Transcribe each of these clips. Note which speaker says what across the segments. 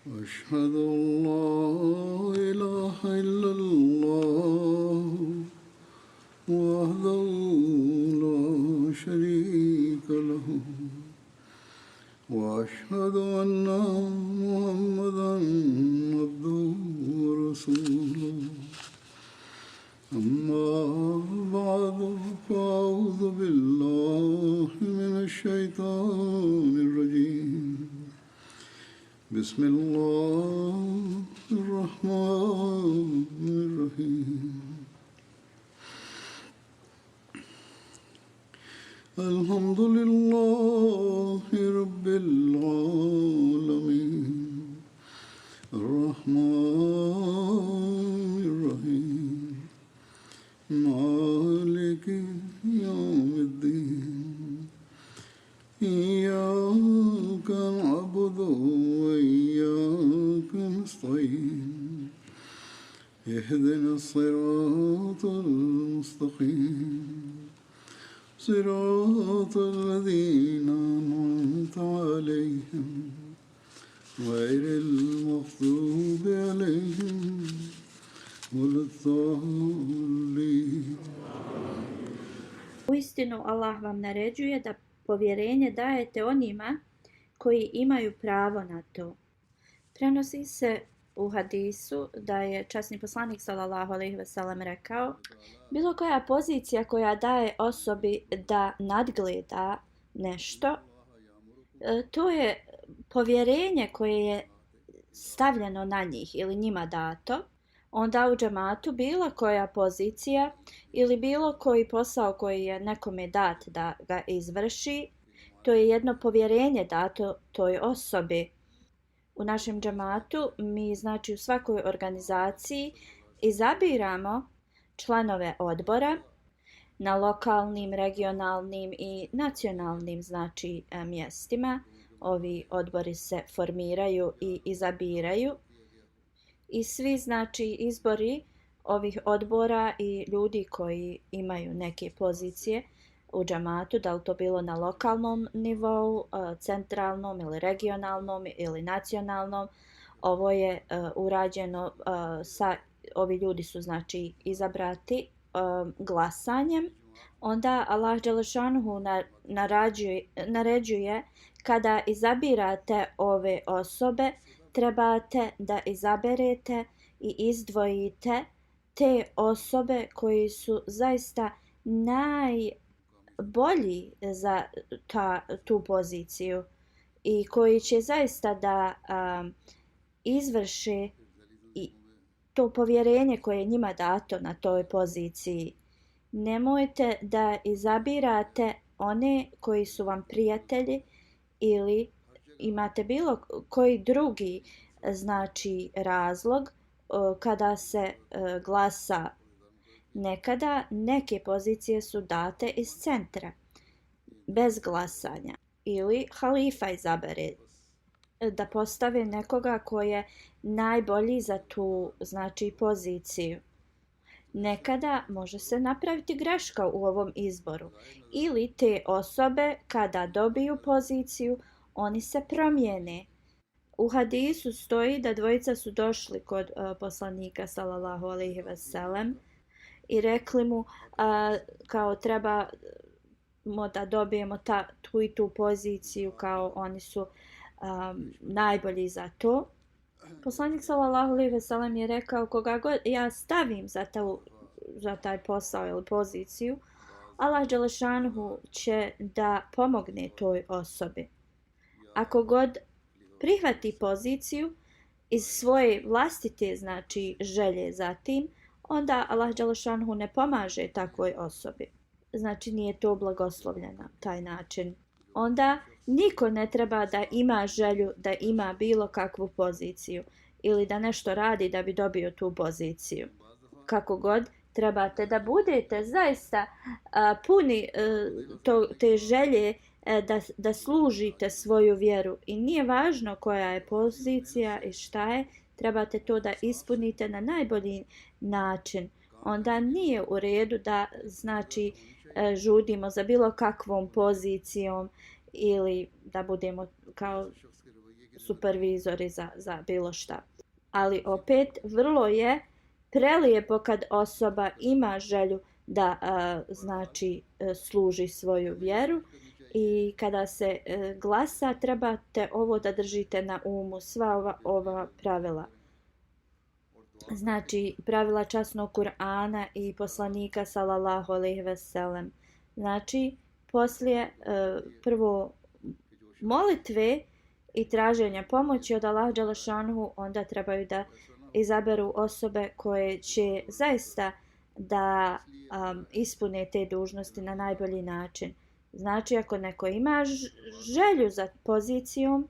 Speaker 1: أشهد أن لا إله إلا الله وحده لا شريك له وأشهد أن محمدا عبده ورسوله أما بعد فأعوذ بالله من الشيطان الرجيم بسم الله الرحمن الرحيم الحمد لله رب العالمين الرحمن الرحيم مالك يوم الدين إياك نعبد وإياك نستعين اهدنا الصراط المستقيم صراط الذين أنعمت عليهم غير المغضوب عليهم ولا الضالين.
Speaker 2: Uistinu Allah vam naređuje da povjerenje dajete onima koji imaju pravo na to. Prenosi se u hadisu da je časni poslanik sallallahu alejhi ve sellem rekao: bilo koja pozicija koja daje osobi da nadgleda nešto, to je povjerenje koje je stavljeno na njih ili njima dato. Onda u džematu bilo koja pozicija ili bilo koji posao koji je nekome dat da ga izvrši, to je jedno povjerenje dato toj osobi. U našem džematu mi znači u svakoj organizaciji izabiramo članove odbora na lokalnim, regionalnim i nacionalnim znači mjestima. Ovi odbori se formiraju i izabiraju. I svi znači izbori ovih odbora i ljudi koji imaju neke pozicije u džamatu, da li to bilo na lokalnom nivou, centralnom ili regionalnom ili nacionalnom, ovo je urađeno ovi ljudi su znači izabrati glasanjem. Onda Allah dželešanuhu naređuje kada izabirate ove osobe, trebate da izaberete i izdvojite te osobe koji su zaista najbolji za tu poziciju i koji će zaista da izvrše i to povjerenje koje je njima dato na toj poziciji. Nemojte da izabirate one koji su vam prijatelji ili imate bilo koji drugi znači razlog kada se glasa. Nekada neke pozicije su date iz centra bez glasanja ili halifa izabere da postave nekoga ko je najbolji za tu znači poziciju. Nekada može se napraviti greška u ovom izboru ili te osobe kada dobiju poziciju oni se promijene. U hadisu stoji da dvojica su došli kod poslanika sallallahu alejhi ve sellem i rekli mu kao trebamo da dobijemo tu i tu poziciju, kao oni su najbolji za to. Poslanik sallallahu alejhi ve sellem je rekao: koga god ja stavim za taj posao ili poziciju, Allah dželešanuhu će da pomogne toj osobi. Ako god prihvati poziciju iz svoje vlastite znači želje za tim, onda Allah dželešanuhu ne pomaže takvoj osobi. Znači nije to blagoslovljeno taj način. Onda niko ne treba da ima želju da ima bilo kakvu poziciju ili da nešto radi da bi dobio tu poziciju. Kako god, trebate da budete zaista puni te želje da služite svoju vjeru i nije važno koja je pozicija i šta je, trebate to da ispunite na najbolji način. Onda nije u redu da znači žudimo za bilo kakvom pozicijom ili da budemo kao supervizori za bilo šta. Ali opet vrlo je prelijepo kad osoba ima želju da znači služi svoju vjeru i kada se glasa trebate ovo da držite na umu, sva ova pravila. Znači pravila časnog Kur'ana i poslanika sallallahu alejhi ve sellem. Znači poslije prvo molitve i traženja pomoći od Allaha dželle šanuhu onda trebaju da izaberu osobe koje će zaista da ispune te dužnosti na najbolji način. Znači ako neko ima želju za pozicijom,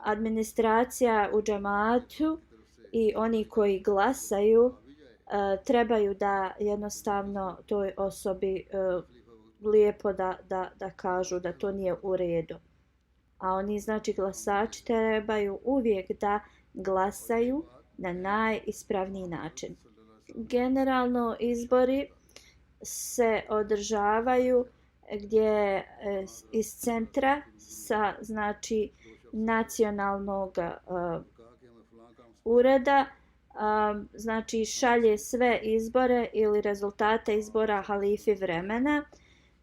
Speaker 2: administracija u džematu i oni koji glasaju trebaju da jednostavno toj osobi lijepo da kažu da to nije u redu. A oni znači glasači trebaju uvijek da glasaju na najispravniji način. Generalno izbori se održavaju gdje iz centra sa znači nacionalnog ureda znači šalje sve izbore ili rezultate izbora halifi vremena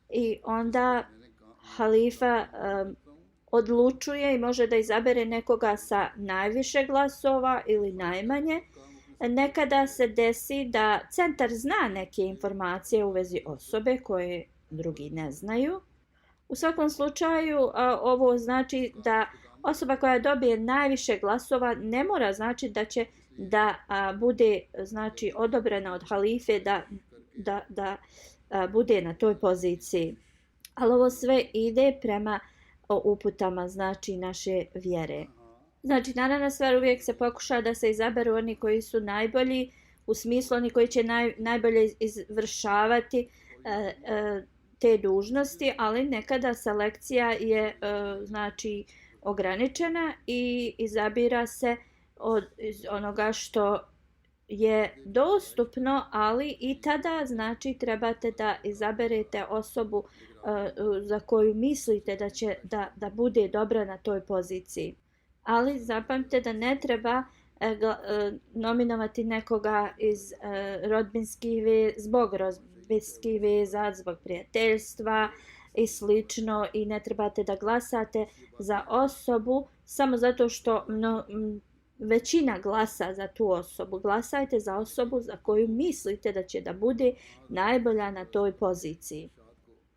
Speaker 2: i onda halifa odlučuje i može da izabere nekoga sa najviše glasova ili najmanje. Nekada se desi da centar zna neke informacije u vezi osobe koje drugi ne znaju. U svakom slučaju ovo znači da osoba koja dobije najviše glasova ne mora znači da će da bude znači odobrena od halife da bude na toj poziciji. Ali ovo sve ide prema uputama znači naše vjere. Znači naravna stvar uvijek se pokuša da se izaberu oni koji su najbolji, u smislu oni koji će najbolje izvršavati te dužnosti, ali nekada selekcija je znači ograničena i izabira se od onoga što je dostupno, ali i tada znači trebate da izaberete osobu za koju mislite da će da bude dobra na toj poziciji. Ali zapamtite da ne treba nominovati nekoga iz zbog rodbinskih veza, zbog prijateljstva i slično i ne trebate da glasate za osobu samo zato što većina glasa za tu osobu. Glasajte za osobu za koju mislite da će da bude najbolja na toj poziciji.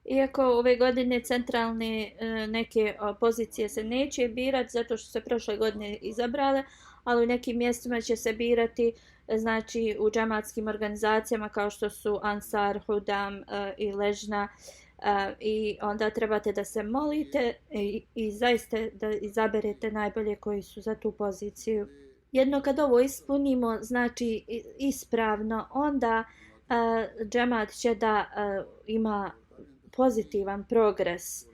Speaker 2: Iako ove godine centralne neke pozicije se neće birati zato što se prošle godine izabrale, ali u nekim mjestima će se birati znači u džematskim organizacijama kao što su Ansar, Hudam i Ležna i onda trebate da se molite i zaista da izaberete najbolje koji su za tu poziciju. Jedno kad ovo ispunimo znači ispravno, onda džemat će da ima pozitivan progres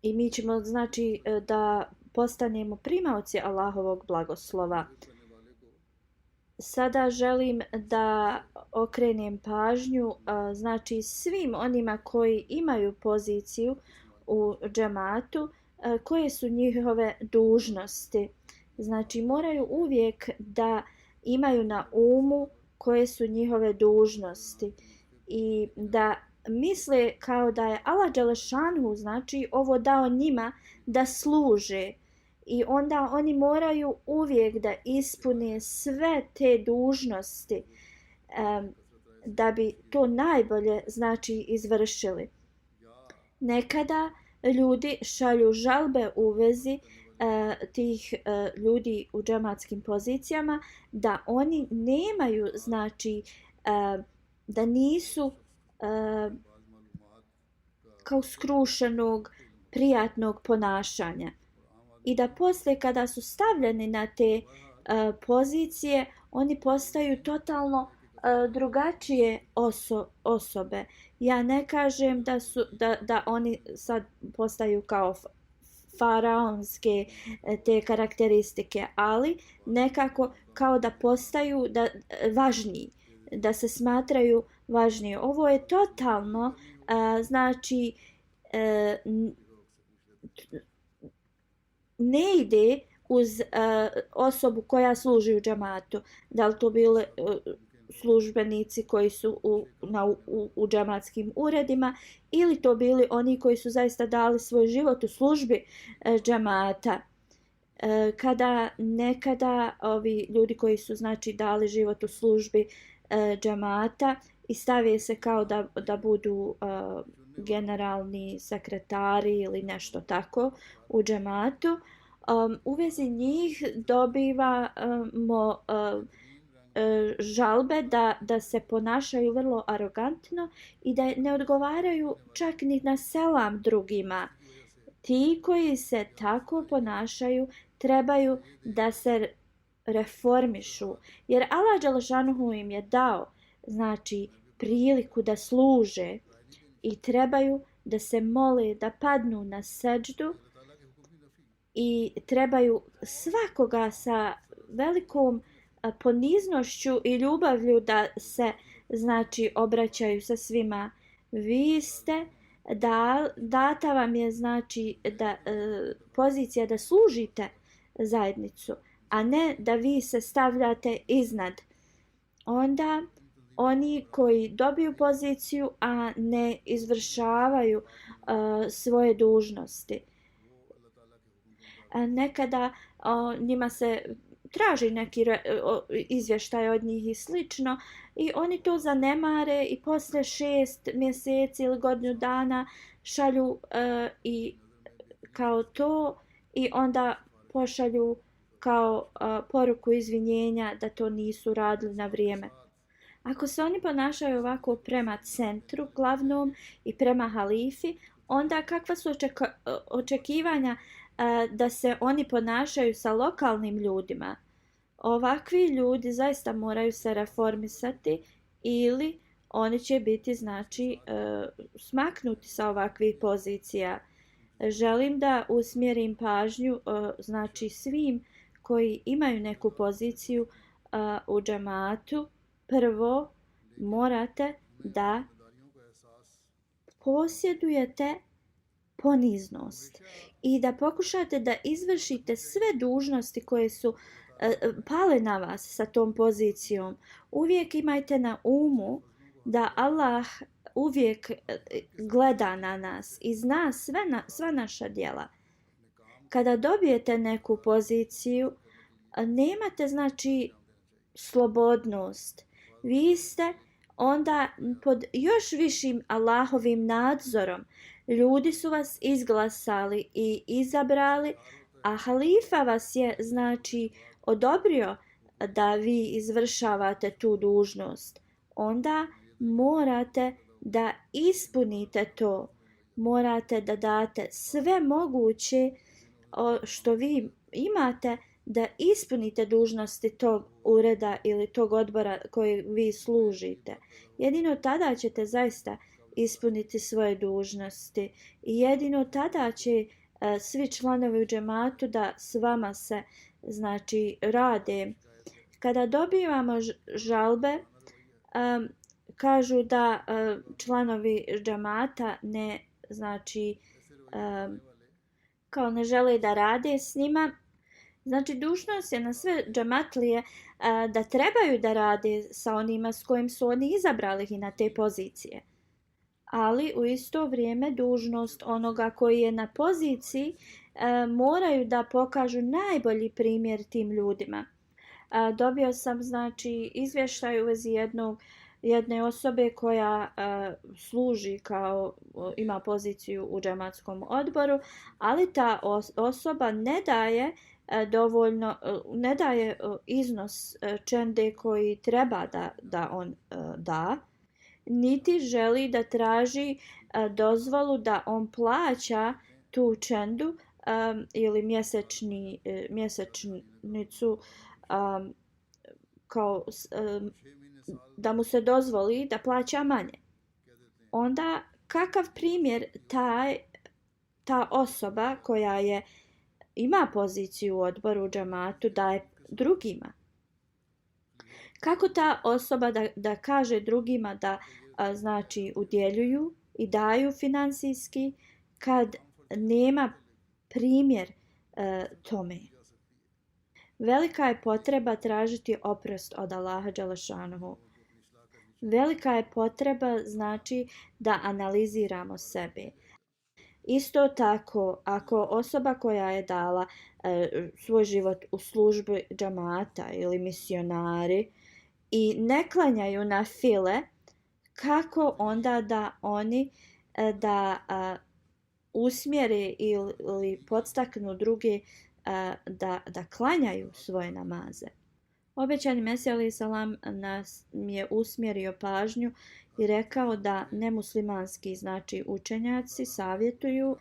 Speaker 2: i mi ćemo znači da postanemo primaoci Allahovog blagoslova. Sada želim da okrenem pažnju znači svim onima koji imaju poziciju u džematu, koje su njihove dužnosti. Znači moraju uvijek da imaju na umu koje su njihove dužnosti i da misle kao da je Allah dželle šanuhu znači ovo dao njima da služe i onda oni moraju uvijek da ispune sve te dužnosti da bi to najbolje znači izvršili. Nekada ljudi šalju žalbe u vezi tih ljudi u džematskim pozicijama da oni nemaju znači da nisu kao skrušenog prijatnog ponašanja i da poslije kada su stavljeni na te pozicije oni postaju totalno drugačije osobe. Ja ne kažem da oni sad postaju kao faraonske te karakteristike, ali nekako kao da postaju važniji, da se smatraju važnije. Ovo je totalno znači ne ide uz osobu koja služi u džematu. Da li to bile službenici koji su u džematskim uredima ili to bili oni koji su zaista dali svoj život u službi džemata. Kada nekada ovi ljudi koji su znači dali život u službi džemata i stave se kao da budu generalni sekretari ili nešto tako u džematu, u vezi njih dobivamo žalbe da se ponašaju vrlo arogantno i da ne odgovaraju čak ni na selam drugima. Ti koji se tako ponašaju trebaju da se reformišu, jer Allah dželešanuhu im je dao znači priliku da služe i trebaju da se mole, da padnu na seđdu i trebaju svakoga sa velikom poniznošću i ljubavlju da se znači obraćaju sa svima. Vi ste data vam je znači da pozicija da služite zajednicu, a ne da vi se stavljate iznad. Onda oni koji dobiju poziciju a ne izvršavaju svoje dužnosti. Nekada njima se traži neki izvještaj od njih i slično i oni to zanemare i posle 6 mjeseci ili godinu dana šalju i kao to i onda pošalju kao poruku izvinjenja da to nisu radili na vrijeme. Ako se oni ponašaju ovako prema centru glavnom i prema halifi, onda kakva su očekivanja da se oni ponašaju sa lokalnim ljudima? Ovakvi ljudi zaista moraju se reformisati ili oni će biti znači smaknuti sa ovakvih pozicija. Želim da usmjerim pažnju znači svim koji imaju neku poziciju u džematu. Prvo morate da posjedujete poniznost i da pokušate da izvršite sve dužnosti koje su pale na vas sa tom pozicijom. Uvijek imajte na umu da Allah uvijek gleda na nas i zna sva naša djela. Kada dobijete neku poziciju, nemate znači slobodnost. Vi ste onda pod još višim Allahovim nadzorom. Ljudi su vas izglasali i izabrali, a halifa vas je znači odobrio da vi izvršavate tu dužnost. Onda morate da ispunite to. Morate da date sve moguće što vi imate da ispunite dužnosti tog ureda ili tog odbora koji vi služite. Jedino tada ćete zaista ispuniti svoje dužnosti i jedino tada će svi članovi u džematu da s vama se znači rade. Kada dobivamo žalbe, kažu da članovi džemata ne znači kao ne žele da rade s njima. Znači dužnost je na sve džematlije da trebaju da rade sa onima s kojim su oni izabrali ih na te pozicije. Ali u isto vrijeme dužnost onoga koji je na poziciji moraju da pokažu najbolji primjer tim ljudima. Dobio sam znači izvještaj u vezi jedne osobe koja služi kao ima poziciju u džematskom odboru, ali ta osoba ne daje dovoljno, ne daje iznos čende koji treba da on da, niti želi da traži dozvolu da on plaća tu čendu ili mjesečnicu kao da mu se dozvoli da plaća manje. Onda kakav primjer ta osoba koja ima poziciju u odboru džematu daje drugima? Kako ta osoba da kaže drugima da znači udjeljuju i daju finansijski kad nema primjer tome. Velika je potreba tražiti oprost od Allaha dželešanohu. Velika je potreba znači da analiziramo sebe. Isto tako, ako osoba koja je dala svoj život u službu džamata ili misionari i ne klanjaju na file, kako onda da oni usmjere ili podstaknu druge da klanjaju svoje namaze. Obećani Mesija alejhi selam nas je usmjerio pažnju i rekao da nemuslimanski znači učenjaci savjetuju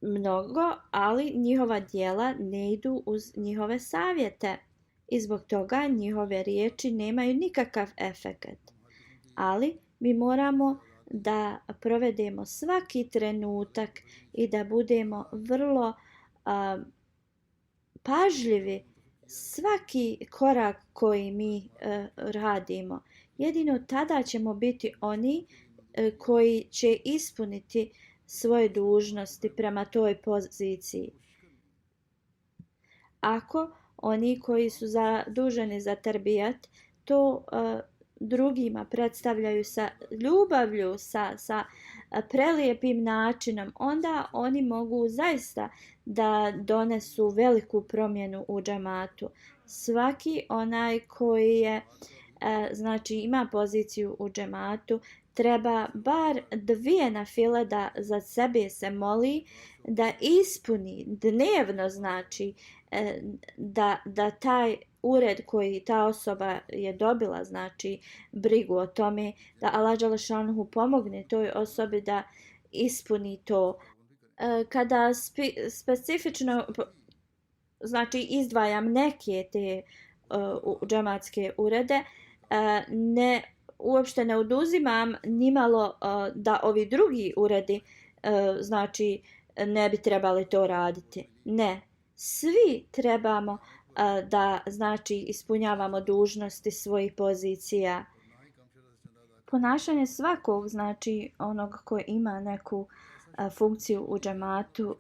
Speaker 2: mnogo, ali njihova djela ne idu uz njihove savjete i zbog toga njihove riječi nemaju nikakav efekt. Ali mi moramo da provedemo svaki trenutak i da budemo vrlo pažljivi svaki korak koji mi radimo. Jedino tada ćemo biti oni koji će ispuniti svoje dužnosti prema toj poziciji. Ako oni koji su zaduženi za terbijat to drugima predstavljaju sa ljubavlju, sa prelijepim načinom, onda oni mogu zaista da donesu veliku promjenu u džamatu. Svaki onaj koji je znači ima poziciju u džematu treba bar 2 nafile da za sebe se moli, da ispuni dnevno znači da taj ured koji ta osoba je dobila, znači brigu o tome, da Allah dželešanohu pomogne toj osobi da ispuni to. Kada specifično znači izdvajam neke te džematske urede, uopšte ne oduzimam nimalo da ovi drugi uredi znači ne bi trebali to raditi. Ne, svi trebamo da znači ispunjavamo dužnosti svojih pozicija. Ponašanje svakog znači onog koji ima neku funkciju u džematu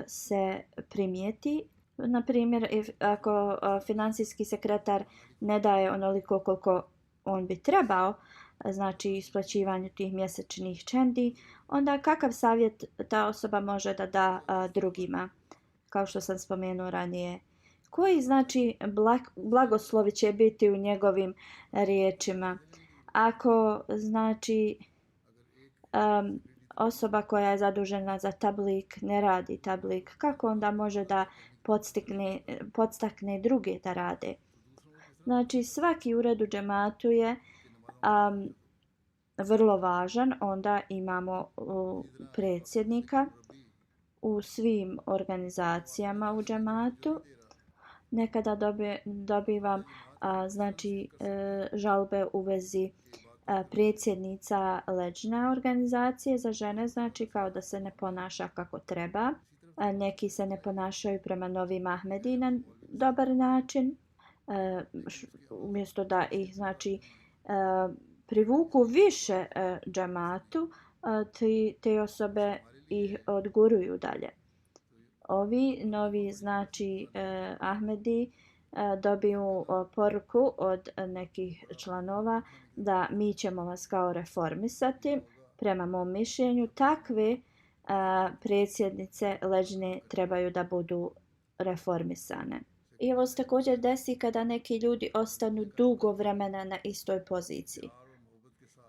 Speaker 2: se primijeti. Na primjer, ako finansijski sekretar ne daje onoliko koliko on bi trebao, znači isplaćivanju tih mjesečnih čendi, onda kakav savjet ta osoba može da da drugima, kao što sam spomenuo ranije. Koji znači blagoslovi će biti u njegovim riječima. Ako znači osoba koja je zadužena za tablik ne radi tablik, kako onda može da podstakne druge da rade? Znači svaki ured u džematu je vrlo važan. Onda imamo predsjednika u svim organizacijama u džematu. Nekada dobivam znači žalbe u vezi predsjednica leđne organizacije za žene, znači kao da se ne ponaša kako treba. Neki se ne ponašaju prema novim Ahmedi na dobar način. Umjesto da ih znači privuku više džematu, te osobe ih odguruju dalje. Ovi novi znači Ahmedi dobiju poruku od nekih članova da mi ćemo vas kao reformisati. Prema mom mišljenju takve predsjednice leđne trebaju da budu reformisane. I ovo se također desi kada neki ljudi ostanu dugo vremena na istoj poziciji.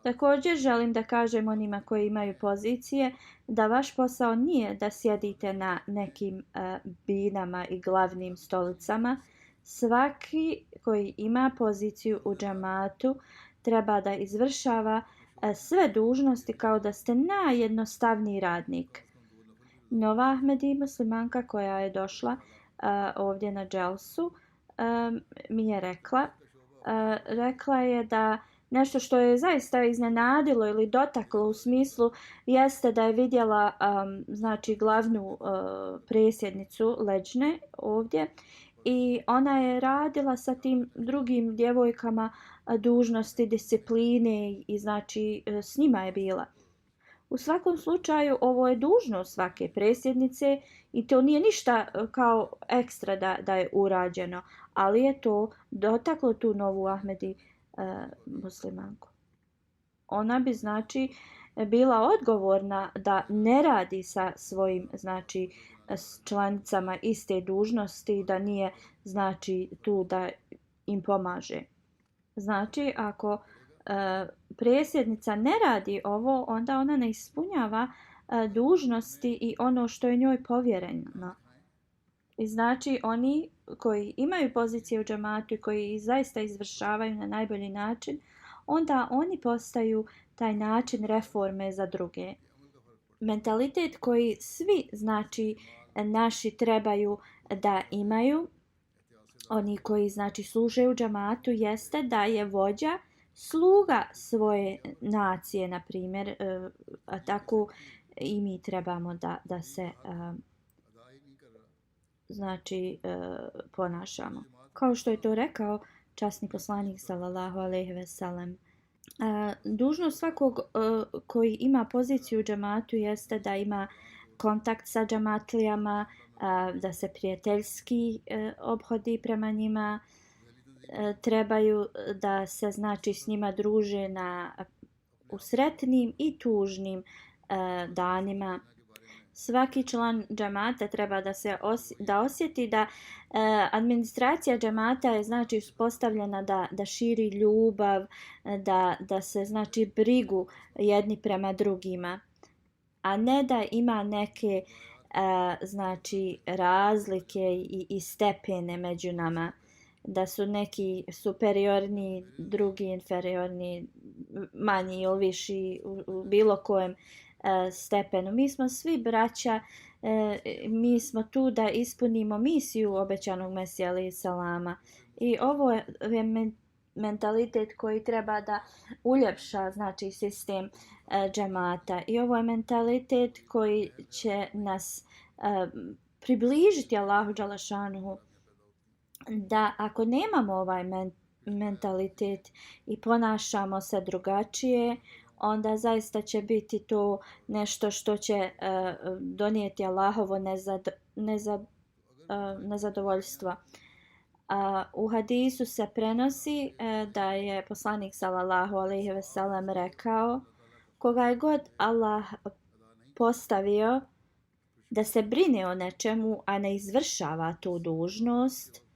Speaker 2: Također želim da kažem onima koji imaju pozicije da vaš posao nije da sjedite na nekim binama i glavnim stolicama. Svaki koji ima poziciju u džamatu treba da izvršava sve dužnosti kao da ste najjednostavniji radnik. Nova Ahmedi muslimanka koja je došla ovdje na dželsu mi je rekla je da nešto što je zaista iznenadilo ili dotaklo u smislu jeste da je vidjela znači glavnu predsjednicu leđne ovdje i ona je radila sa tim drugim djevojkama dužnosti discipline i znači s njima je bila. U svakom slučaju ovo je dužnost svake predsjednice i to nije ništa kao ekstra da je urađeno, ali je to dotaklo tu novu Ahmedi muslimanku. Ona bi znači bila odgovorna da ne radi sa svojim znači s članicama iste dužnosti, da nije znači tu da im pomaže. Znači ako predsjednica ne radi ovo, onda ona ne ispunjava dužnosti i ono što je njoj povjereno. I znači oni koji imaju pozicije u džematu i koji zaista izvršavaju na najbolji način, onda oni postaju taj način reforme za druge. Mentalitet koji svi znači naši trebaju da imaju, oni koji znači služe u džematu, jeste da je vođa sluga svoje nacije, na primjer, a tako i mi trebamo da se znači ponašamo. Kao što je to rekao časni poslanik sallallahu alejhi ve sellem, dužnost svakog koji ima poziciju u džematu jeste da ima kontakt sa džematlijama, da se prijateljski ophodi prema njima, trebaju da se znači s njima druže u sretnim i tužnim danima. Svaki član džemata treba da osjeti da administracija džemata je znači uspostavljena da širi ljubav, da se znači brigu jedni prema drugima, a ne da ima neke znači razlike i stepene među nama, da su neki superiorni, drugi inferiorni, manji ili viši u bilo kojem stepenu. Mi smo svi braća, mi smo tu da ispunimo misiju obećanog Mesija alejhi selama. I ovo je mentalitet koji treba da uljepša znači sistem džemata. I ovo je mentalitet koji će nas približiti Allahu dželešanuhu, da ako nemamo ovaj mentalitet i ponašamo se drugačije, onda zaista će biti to nešto što će donijeti Allahovo nezadovoljstvo. U hadisu se prenosi da je poslanik sallallahu alejhi ve sellem rekao: koga je god Allah postavio da se brine o nečemu, a ne izvršava tu dužnost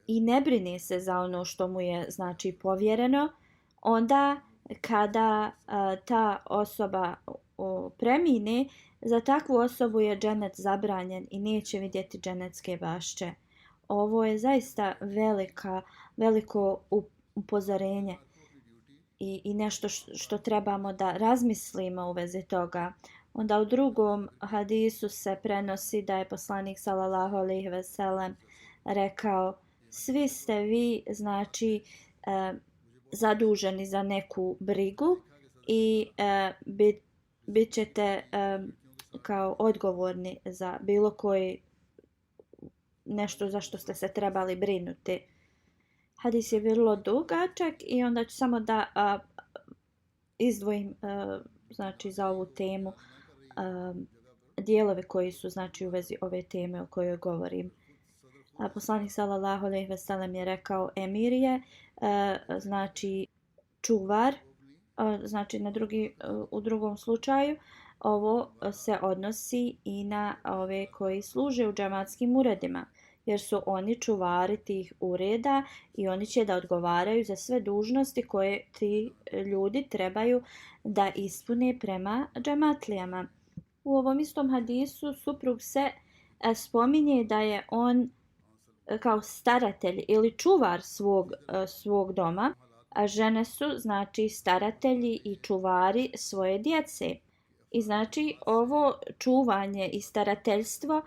Speaker 2: i ne brine se za ono što mu je znači povjereno, onda kada ta osoba premine, za takvu osobu je dženet zabranjen i neće vidjeti dženetske bašče. Ovo je zaista veliko upozorenje i nešto što trebamo da razmislimo u vezi toga. Onda u drugom hadisu se prenosi da je poslanik sallallahu alejhi ve sellem rekao: svi ste vi znači zaduženi za neku brigu i bit ćete kao odgovorni za bilo koji nešto za što ste se trebali brinuti. Hadis je vrlo dugačak i onda ću samo da izdvojim znači za ovu temu dijelove koji su znači u vezi ove teme o kojoj govorim. Poslanik sallallahu alejhi ve sellem je rekao: emir je znači čuvar, znači u drugom slučaju ovo se odnosi i na ove koji služe u džematskim uredima, jer su oni čuvari tih ureda i oni će da odgovaraju za sve dužnosti koje ti ljudi trebaju da ispune prema džematlijama. U ovom istom hadisu suprug se spominje da je on kao staratelj ili čuvar svog doma, a žene su znači staratelji i čuvari svoje djece. I znači ovo čuvanje i starateljstvo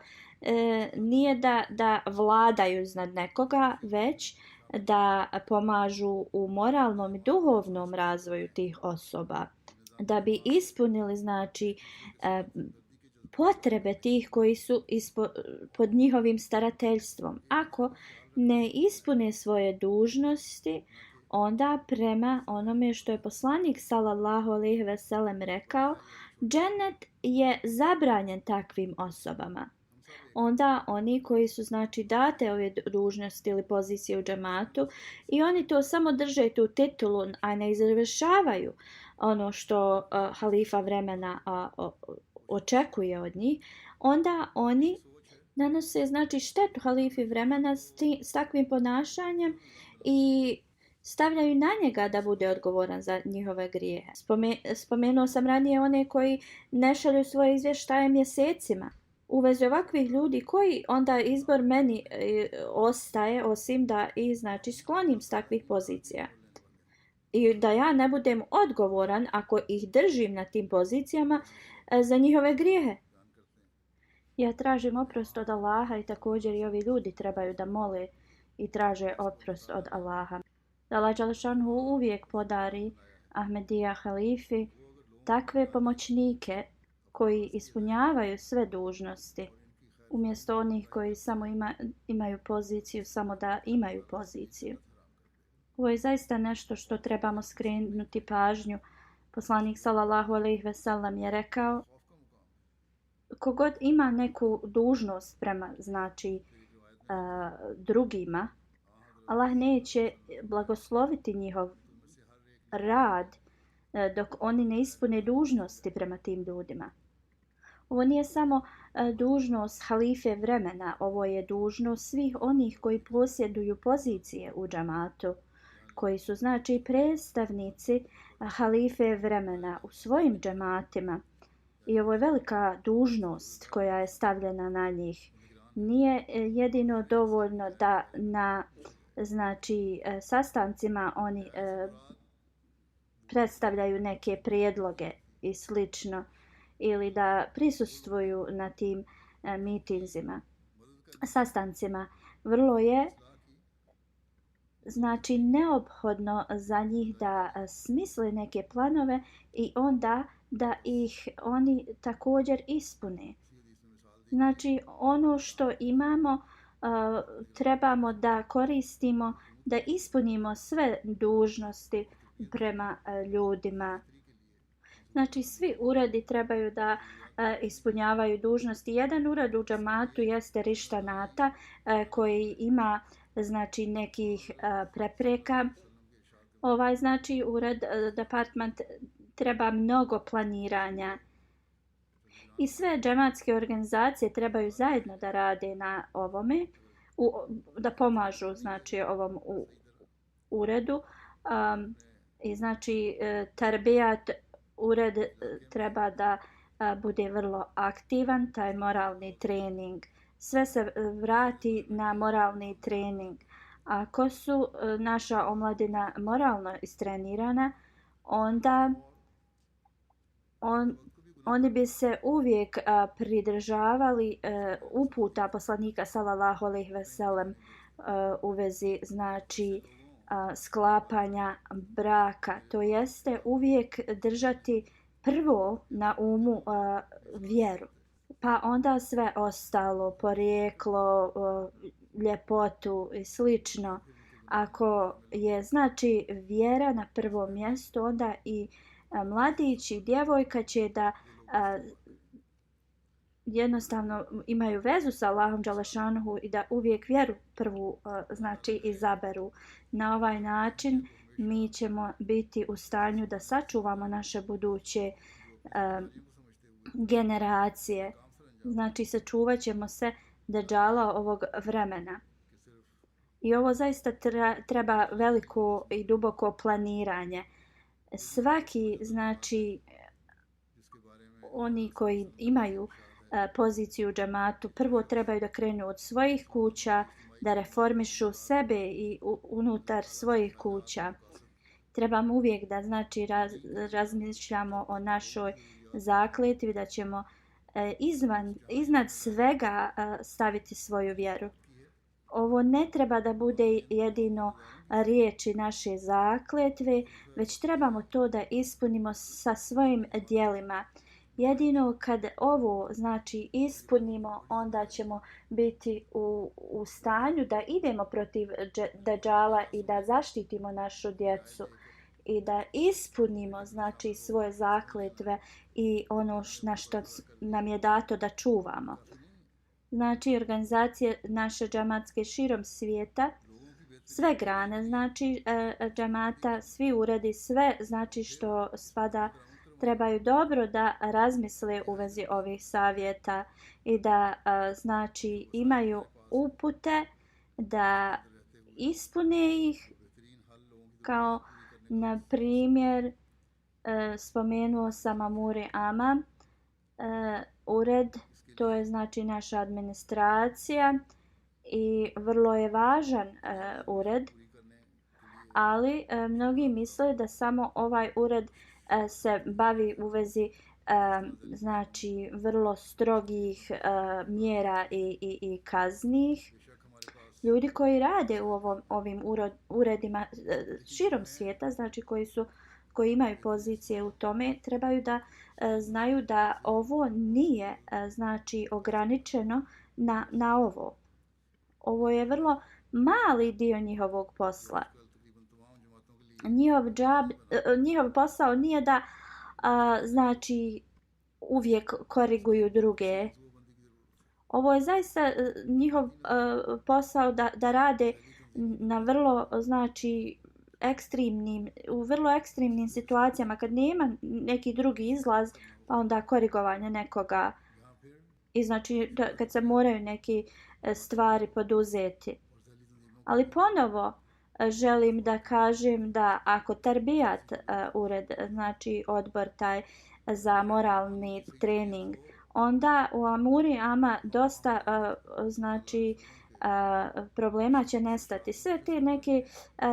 Speaker 2: nije da vladaju iznad nekoga, već da pomažu u moralnom i duhovnom razvoju tih osoba, da bi ispunili znači potrebe tih koji su pod njihovim starateljstvom. Ako ne ispune svoje dužnosti, onda prema onome što je poslanik sallallahu alejhi ve sellem rekao, džennet je zabranjen takvim osobama. Onda oni koji su znači date ove dužnosti ili pozicije u džematu i oni to samo drže tu titulu, a ne izvršavaju ono što halifa vremena očekuje od njih, onda oni nanose znači štetu halifi vremena s takvim ponašanjem i stavljaju na njega da bude odgovoran za njihove grijehe. Spomenuo sam ranije one koji ne šalju svoje izvještaje mjesecima. U vezi ovakvih ljudi koji onda izbor meni ostaje osim da ih znači sklonim s takvih pozicija. I da ja ne budem odgovoran ako ih držim na tim pozicijama za njihove grijehe. Ja tražim oprost od Allaha i također i ovi ljudi trebaju da mole i traže oprost od Allaha. Da Allah dželešanu uvijek podari Ahmedija halifi takve pomoćnike koji ispunjavaju sve dužnosti, umjesto onih koji samo imaju poziciju, samo da imaju poziciju. Ovo je zaista nešto što trebamo skrenuti pažnju. Poslanik sallallahu alejhi ve sellem je rekao, kogod ima neku dužnost prema znači drugima, Allah neće blagosloviti njihov rad dok oni ne ispune dužnosti prema tim ljudima. Ovo nije samo dužnost halife vremena, ovo je dužnost svih onih koji posjeduju pozicije u džamatu, koji su znači predstavnici halife vremena u svojim džamatima. I ovo je velika dužnost koja je stavljena na njih. Nije jedino dovoljno da na znači sastancima oni predstavljaju neke prijedloge i slično ili da prisustvuju na tim mitinzima, sastancima. Vrlo je znači neophodno za njih da smisle neke planove i onda da ih oni također ispune. Znači ono što imamo trebamo da koristimo, da ispunimo sve dužnosti prema ljudima. Znači svi uredi trebaju da ispunjavaju dužnosti. Jedan ured u džamatu jeste rištanata koji ima znači nekih prepreka. Ovaj znači ured, department treba mnogo planiranja. I sve džematske organizacije trebaju zajedno da rade na ovome, da pomažu znači ovom uredu. I znači tarbijat ured treba da bude vrlo aktivan, taj moralni trening. Sve se vrati na moralni trening. Ako su naša omladina moralno istrenirana, onda oni bi se uvijek pridržavali uputa poslanika sallallahu alejhi ve sellem u vezi znači sklapanja braka. To jeste uvijek držati prvo na umu vjeru, pa onda sve ostalo, porijeklo, ljepotu i slično. Ako je znači vjera na prvom mjestu, onda i mladić i djevojka će da jednostavno imaju vezu sa Allahom dželešanuhu i da uvijek vjeru prvu znači izaberu. Na ovaj način mi ćemo biti u stanju da sačuvamo naše buduće generacije. Znači sačuvat ćemo se deđala ovog vremena. I ovo zaista treba veliko i duboko planiranje. Svaki znači oni koji imaju poziciju u džamatu prvo trebaju da krenu od svojih kuća, da reformišu sebe i unutar svojih kuća. Trebamo uvijek da znači razmišljamo o našoj zakletvi, da ćemo iznad svega staviti svoju vjeru. Ovo ne treba da bude jedino riječi naše zakletve, već trebamo to da ispunimo sa svojim djelima. Jedino kad ovo znači ispunimo, onda ćemo biti u stanju da idemo protiv Dajjala i da zaštitimo našu djecu i da ispunimo znači svoje zakletve i ono na što nam je dato da čuvamo. Znači organizacije naše džamatske širom svijeta, sve grane znači džamata, svi uredi, sve znači što spada trebaju dobro da razmisle u vezi ovih savjeta i da znači imaju upute da ispune ih, kao na primjer spomenuo sam Amuri Ama ured, to je znači naša administracija i vrlo je važan ured, ali mnogi misle da samo ovaj ured se bavi u vezi znači vrlo strogih mjera i kaznih. Ljudi koji rade u ovim uredima širom svijeta, znači koji imaju pozicije u tome, trebaju da znaju da ovo nije znači ograničeno na ovo. Ovo je vrlo mali dio njihovog posla. Njihov posao nije da znači uvijek koriguju druge. Ovo je zaista njihov posao da rade na vrlo znači u vrlo ekstremnim situacijama kad nema neki drugi izlaz, pa onda korigovanje nekoga i znači kad se moraju neke stvari poduzeti. Ali ponovo želim da kažem da ako Tarbijat ured, znači odbor taj za moralni trening, onda u Amuri Ama dosta znači problema će nestati. Sve te neke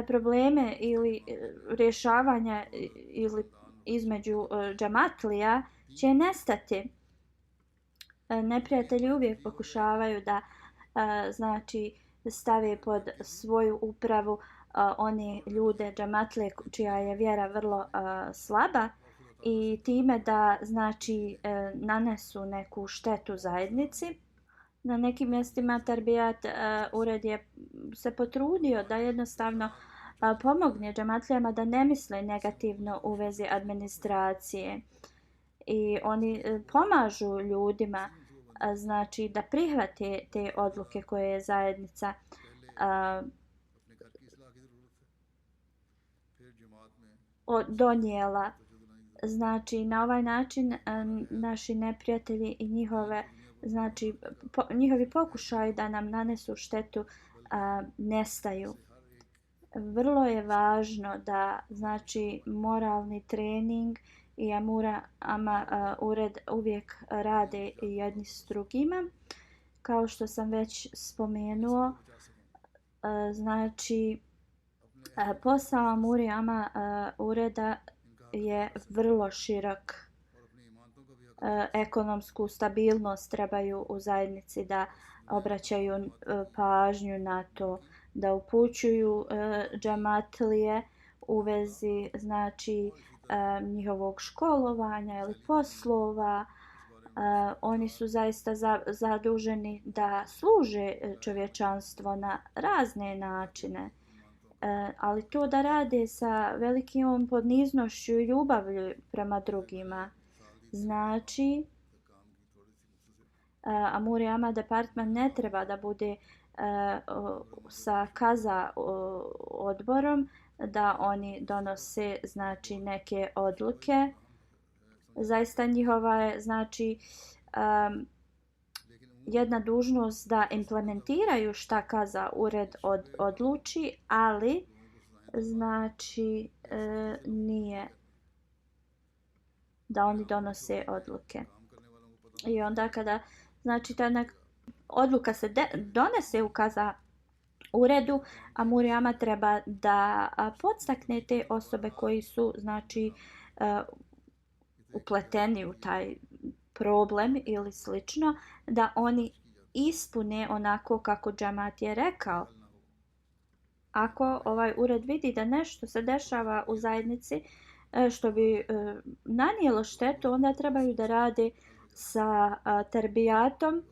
Speaker 2: probleme ili rješavanja ili između džamatlija će nestati. Neprijatelji uvijek pokušavaju da znači stave pod svoju upravu one ljude džamatlije čija je vjera vrlo slaba i time da znači nanesu neku štetu zajednici. Na nekim mjestima Tarbijat ured je se potrudio da jednostavno pomogne džamatlijama da ne misle negativno u vezi administracije. I oni pomažu ljudima znači da prihvate te odluke koje je zajednica donijela. Znači na ovaj način naši neprijatelji i njihovi pokušaji da nam nanesu štetu nestaju. Vrlo je važno da znači moralni trening i Ama ured uvijek rade jedni s drugima. Kao što sam već spomenuo, znači posao Amuri Ama ureda je vrlo širok. Ekonomsku stabilnost trebaju u zajednici da obraćaju pažnju na to, da upućuju džamatlije u vezi znači njihovog školovanja ili poslova. Oni su zaista zaduženi da služe čovječanstvo na razne načine. Ali to da rade sa velikom poniznošću i ljubavlju prema drugima. Znači, Amuri Ama departman ne treba da bude sa kaza odborom, da oni donose znači neke odluke. Zaista njihova je znači jedna dužnost da implementiraju šta kaza ured odluči, ali znači nije da oni donose odluke. I onda kada znači ta odluka se donese u kaza uredu, Amuri Ama treba da podstakne te osobe koji su znači upleteni u taj problem ili slično, da oni ispune onako kako džamat je rekao. Ako ovaj ured vidi da nešto se dešava u zajednici što bi nanijelo štetu, onda trebaju da rade sa terbijatom,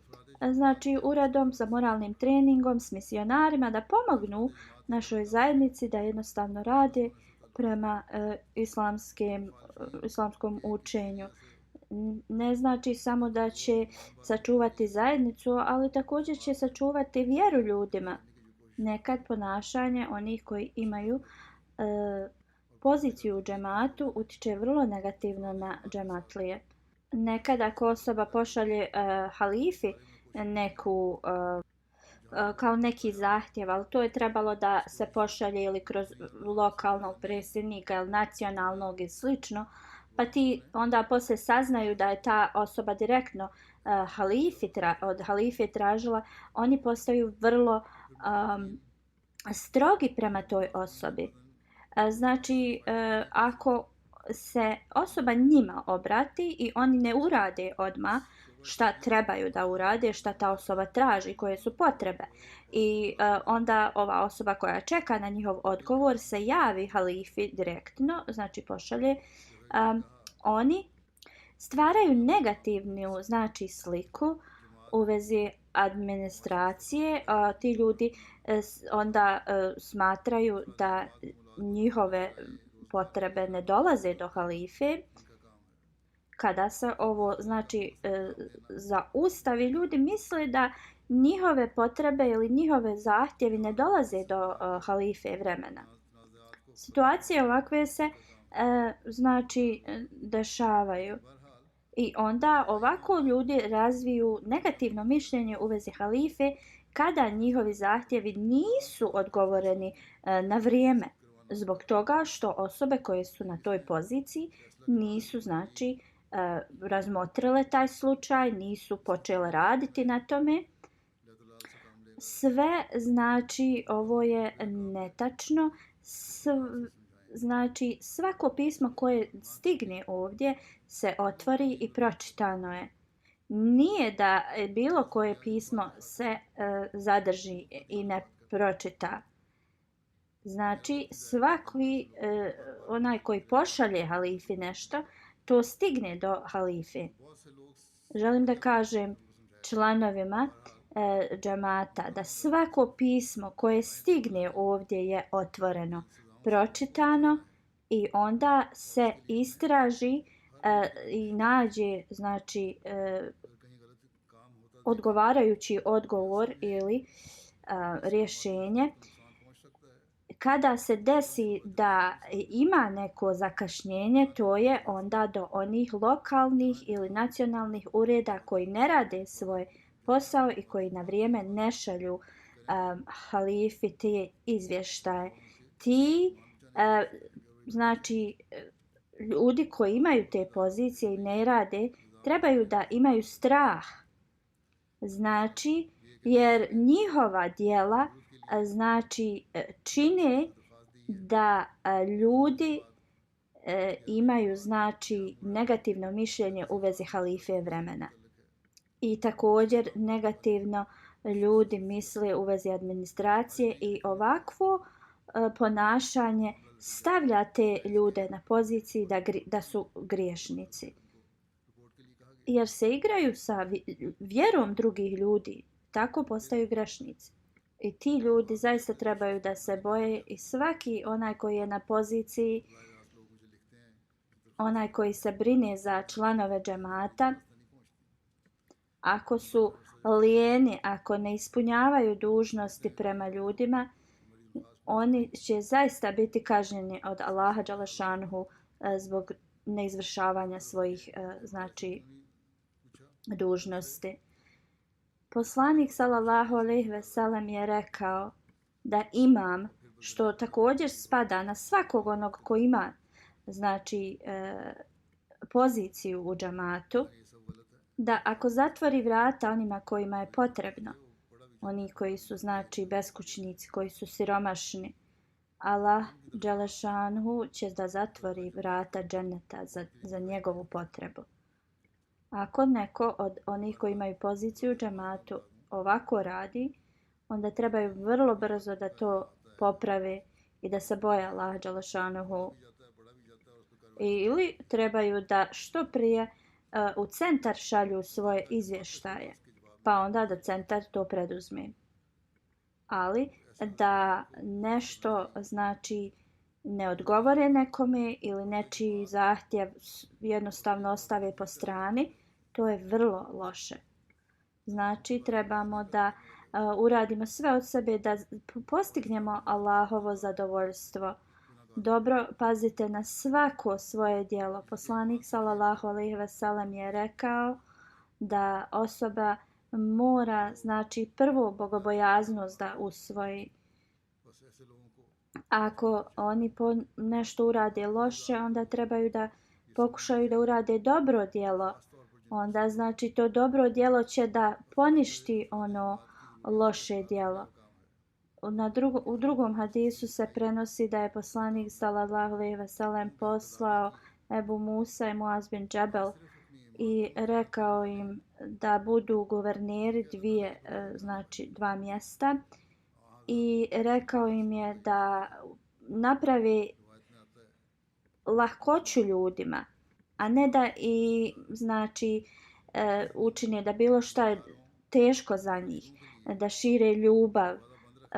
Speaker 2: znači uredom, sa moralnim treningom, s misionarima, da pomognu našoj zajednici da jednostavno rade prema islamskom učenju. Ne znači samo da će sačuvati zajednicu, ali također će sačuvati vjeru ljudima. Nekad ponašanje onih koji imaju poziciju u džematu utiče vrlo negativno na džematlije. Nekad ako osoba pošalje halifi neku kao neki zahtjev, ali to je trebalo da se pošalje ili kroz lokalnog predsjednika ili nacionalnog i slično, pa ti onda poslije saznaju da je ta osoba direktno od halife tražila, oni postaju vrlo strogi prema toj osobi. Znači, ako se osoba njima obrati i oni ne urade odmah šta trebaju da urade, šta ta osoba traži, koje su potrebe. I onda ova osoba koja čeka na njihov odgovor se javi halifi direktno, znači pošalje. Oni stvaraju negativnu znači sliku u vezi administracije. Ti ljudi onda smatraju da njihove potrebe ne dolaze do halife. Kada se ovo znači zaustavi, ljudi misle da njihove potrebe ili njihove zahtjevi ne dolaze do halife vremena. Situacije ovakve se znači dešavaju. I onda ovako ljudi razviju negativno mišljenje u vezi halife kada njihovi zahtjevi nisu odgovoreni na vrijeme. Zbog toga što osobe koje su na toj poziciji nisu znači razmotrile taj slučaj, nisu počele raditi na tome. Sve znači ovo je netačno. Znači svako pismo koje stigne ovdje se otvori i pročitano je. Nije da bilo koje pismo se zadrži i ne pročita. Znači svaki onaj koji pošalje halifi nešto, to stigne do halife. Želim da kažem članovima džamata da svako pismo koje stigne ovdje je otvoreno, pročitano i onda se istraži i nađe znači odgovarajući odgovor ili rješenje. Kada se desi da ima neko zakašnjenje, to je onda do onih lokalnih ili nacionalnih ureda koji ne rade svoj posao i koji na vrijeme ne šalju halifi te izvještaje. Ti znači ljudi koji imaju te pozicije i ne rade trebaju da imaju strah. Znači, jer njihova djela znači čine da ljudi imaju znači negativno mišljenje u vezi halife vremena. I također negativno ljudi misle u vezi administracije i ovakvo ponašanje stavlja te ljude na poziciji da su griješnici. Jer se igraju sa vjerom drugih ljudi, tako postaju grešnici. I ti ljudi zaista trebaju da se boje i svaki onaj koji je na poziciji, onaj koji se brine za članove džemata, ako su lijeni, ako ne ispunjavaju dužnosti prema ljudima, oni će zaista biti kažnjeni od Allaha dželešanuhu zbog neizvršavanja svojih znači dužnosti. Poslanik sallallahu alejhi ve sellem je rekao da imam, što također spada na svakog onog ko ima znači poziciju u džamatu, da ako zatvori vrata onima kojima je potrebno, oni koji su znači beskućnici, koji su siromašni, Allah dželešanuhu će da zatvori vrata dženeta za njegovu potrebu. Ako neko od onih koji imaju poziciju u džamatu ovako radi, onda trebaju vrlo brzo da to poprave i da se boje Allaha dželešanuhu ili trebaju da što prije u centar šalju svoje izvještaje, pa onda da centar to preduzme. Ali da nešto znači ne odgovore nekome ili nečiji zahtjev jednostavno ostave po strani, to je vrlo loše. Znači trebamo da uradimo sve od sebe da postignemo Allahovo zadovoljstvo. Dobro pazite na svako svoje djelo. Poslanik sallallahu alejhi ve sellem je rekao da osoba mora znači prvo bogobojaznost da usvoji. Ako oni nešto urade loše, onda trebaju da pokušaju da urade dobro djelo. Onda znači to dobro djelo će da poništi ono loše djelo. U drugom hadisu se prenosi da je poslanik sallallahu alejhi ve sellem poslao Ebu Musa i Muaz bin Džabel i rekao im da budu guverneri dva mjesta i rekao im je da naprave lahkoću ljudima, a ne da i znači učine da bilo šta je teško za njih, da šire ljubav,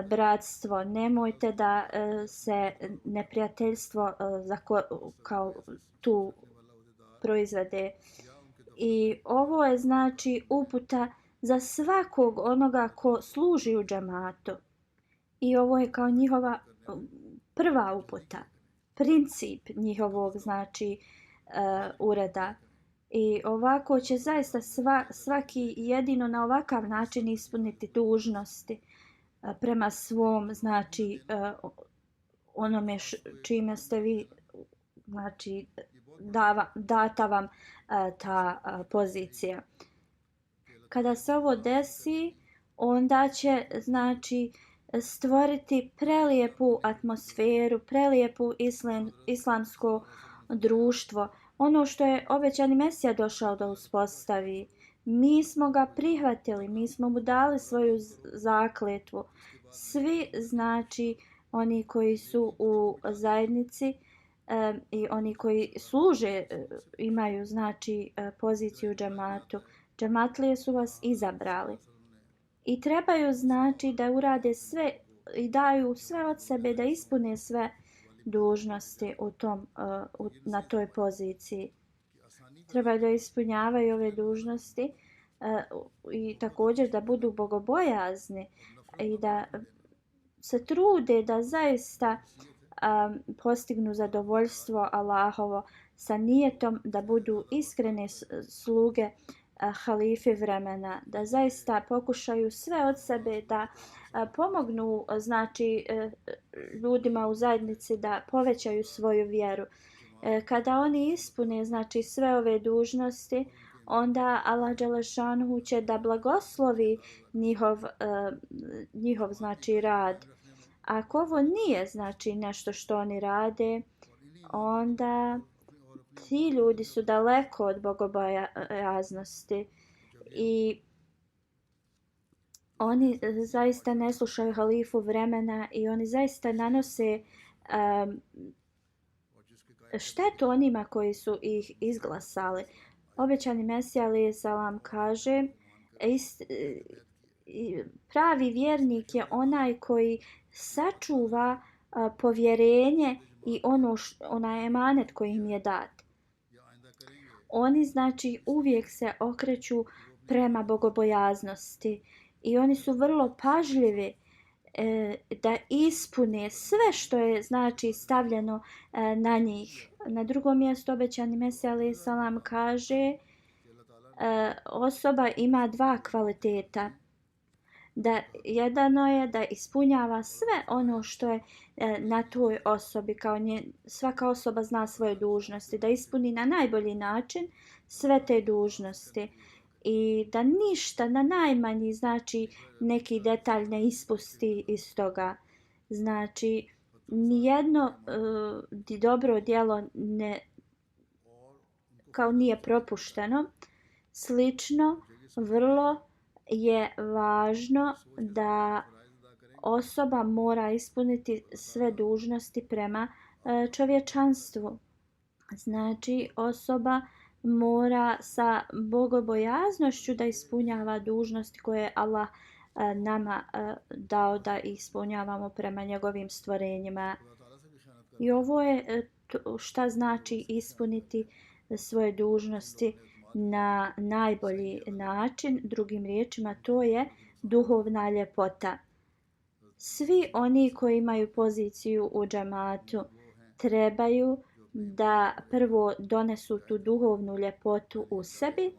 Speaker 2: bratstvo. Nemojte da se neprijateljstvo kao tu proizvede. I ovo je znači uputa za svakog onoga ko služi u džematu. I ovo je kao njihova prva uputa, princip njihovog znači ureda. I ovako će zaista svaki jedino na ovakav način ispuniti dužnosti prema svom znači onome čime ste vi znači data vam ta pozicija. Kada se ovo desi, onda će znači stvoriti prelijepu atmosferu, prelijepu islamsko društvo. Ono što je obećani Mesija došao da uspostavi. Mi smo ga prihvatili, mi smo mu dali svoju zakletvu. Svi znači oni koji su u zajednici i oni koji služe imaju znači poziciju u džematu. Džematlije su vas izabrali. I trebaju znači da urade sve i daju sve od sebe da ispune sve dužnosti na toj poziciji. Treba da ispunjavaju ove dužnosti i također da budu bogobojazni i da se trude da zaista postignu zadovoljstvo Allahovo sa nijetom da budu iskrene sluge halife vremena, da zaista pokušaju sve od sebe da pomognu znači ljudima u zajednici da povećaju svoju vjeru. Kada oni ispune znači sve ove dužnosti, onda Allah dželešanuhu će da blagoslovi njihov znači rad. Ako ovo nije znači nešto što oni rade, onda ti ljudi su daleko od bogobojaznosti i oni zaista ne slušaju halifu vremena i oni zaista nanose štetu onima koji su ih izglasali. Obećani Mesija alejhi selam kaže pravi vjernik je onaj koji sačuva povjerenje i onaj emanet koji im je dat. Oni znači uvijek se okreću prema bogobojaznosti i oni su vrlo pažljivi da ispune sve što je znači stavljeno na njih. Na drugom mjestu obećani Mesija alejhi selam kaže osoba ima dva kvaliteta. Jedno je da ispunjava sve ono što je na toj osobi, svaka osoba zna svoje dužnosti, da ispuni na najbolji način sve te dužnosti i da ništa na najmanji znači neki detalj ne ispusti iz toga. Znači nijedno dobro djelo nije propušteno. Slično, vrlo je važno da osoba mora ispuniti sve dužnosti prema čovječanstvu. Znači, osoba mora sa bogobojaznošću da ispunjava dužnosti koje je Allah nama dao da ispunjavamo prema njegovim stvorenjima. I ovo je šta znači ispuniti svoje dužnosti na najbolji način. Drugim riječima, to je duhovna ljepota. Svi oni koji imaju poziciju u džematu trebaju da prvo donesu tu duhovnu ljepotu u sebi.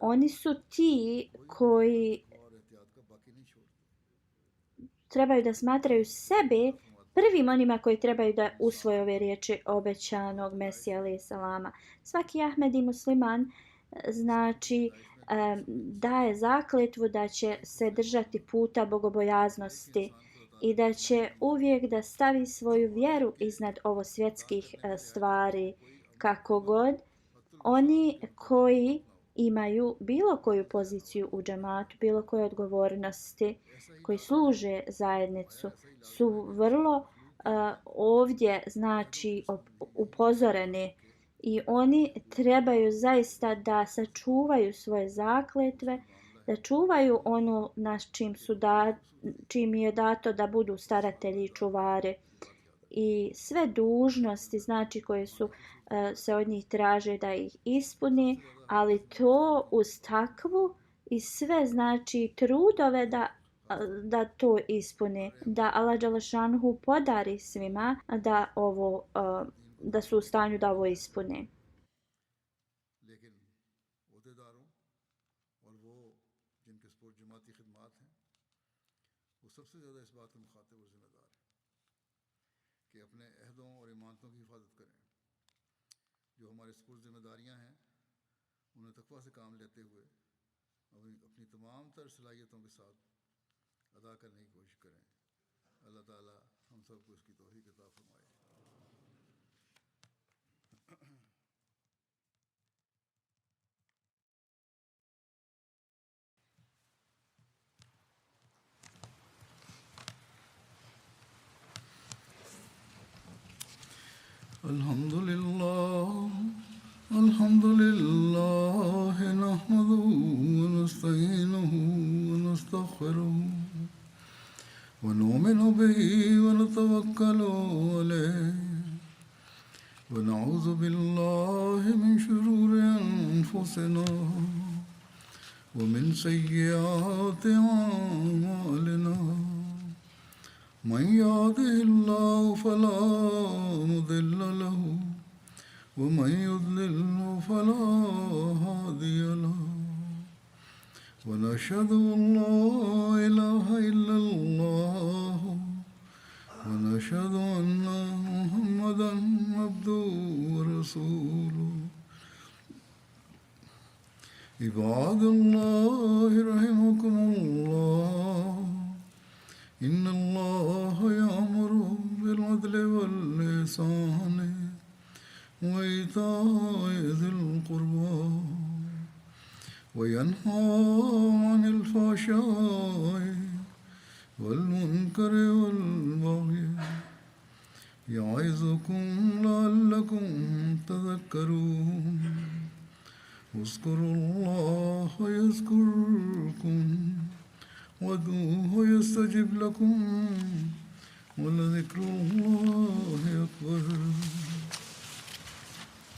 Speaker 2: Oni su ti koji trebaju da smatraju sebe prvim onima koji trebaju da usvoje ove riječi obećanog Mesija alejhi selama. Svaki Ahmedi musliman znači daje zakletvu da će se držati puta bogobojaznosti i da će uvijek da stavi svoju vjeru iznad ovo svjetskih stvari. Kako god, oni koji imaju bilo koju poziciju u džematu, bilo koje odgovornosti, koji služe zajednicu, su vrlo ovdje znači upozoreni i oni trebaju zaista da sačuvaju svoje zakletve, da čuvaju ono na čim je dato da budu staratelji i čuvari. I sve dužnosti znači koje su se od njih traže da ih ispuni, ali to uz takvu i sve znači trudove da to ispuni, da Allah dželešanhu podari svima da su u stanju da ovo ispune.
Speaker 1: जो हमारे स्कूल जिम्मेदारियां हैं उन्हें तकवा से काम लेते हुए अपनी तमाम तर सलाहियतों के साथ अदा करने की कोशिश करें। अल्लाह ताला हम सबको इसकी तौफीक अता फरमाए। الحمد لله نحمده ونستعينه ونستغفره ونؤمن به ونتوكل عليه ونعوذ بالله من شرور أنفسنا ومن سيئات أعمالنا من يهده الله فلا مضل له ومن يضلل فلا هادي له ونشهد أن لا إله إلا الله ونشهد أن محمدا عبده ورسوله عباد الله رحمكم الله إن الله يأمر بالعدل والإحسان وإيتاء ذي القربى وينهى عن الفحشاء والمنكر والبغي يعظكم لعلكم تذكرون اذكروا الله يذكركم وادعوه يستجب لكم ولذكر الله أكبر.